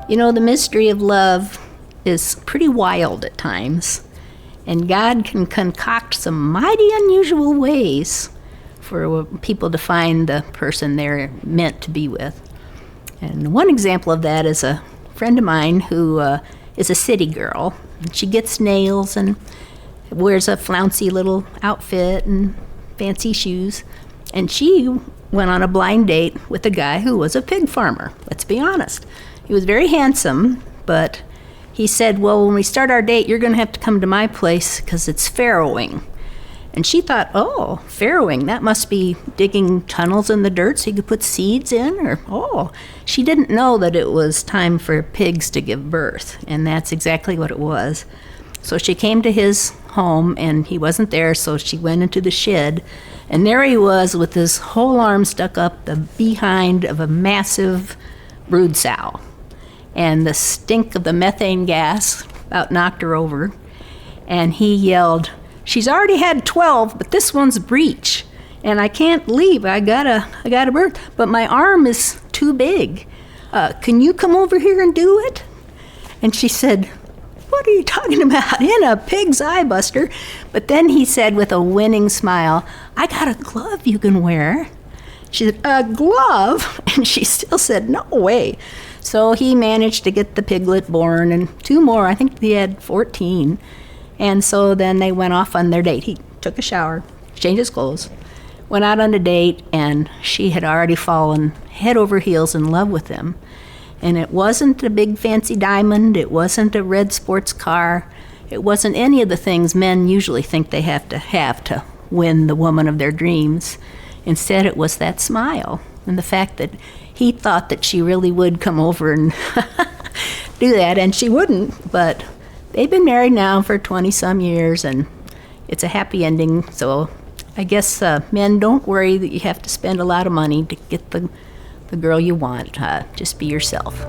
You know, the mystery of love is pretty wild at times, and God can concoct some mighty unusual ways for people to find the person they're meant to be with. And one example of that is a friend of mine who is a city girl. She gets nails and wears a flouncy little outfit and fancy shoes. And she went on a blind date with a guy who was a pig farmer, let's be honest. He was very handsome, but he said, well, when we start our date, you're going to have to come to my place because it's farrowing. And she thought, oh, farrowing, that must be digging tunnels in the dirt so you could put seeds in? She didn't know that it was time for pigs to give birth, and that's exactly what it was. So she came to his home, and he wasn't there, so she went into the shed, and there he was with his whole arm stuck up the behind of a massive brood sow. And the stink of the methane gas about knocked her over, and he yelled, she's already had 12, but this one's breech, and I can't leave. I gotta birth, but my arm is too big. Can you come over here and do it? And she said, what are you talking about? In a pig's eye, Buster. But then he said with a winning smile, I got a glove you can wear. She said, a glove? And she still said, no way. So he managed to get the piglet born and 2 more. I think he had 14. And so then they went off on their date. He took a shower, changed his clothes, went out on a date, and she had already fallen head over heels in love with him. And it wasn't a big fancy diamond. It wasn't a red sports car. It wasn't any of the things men usually think they have to win the woman of their dreams. Instead, it was that smile and the fact that he thought that she really would come over and do that, and she wouldn't, but they've been married now for 20-some years, and it's a happy ending. So I guess men, don't worry that you have to spend a lot of money to get the girl you want. Just be yourself.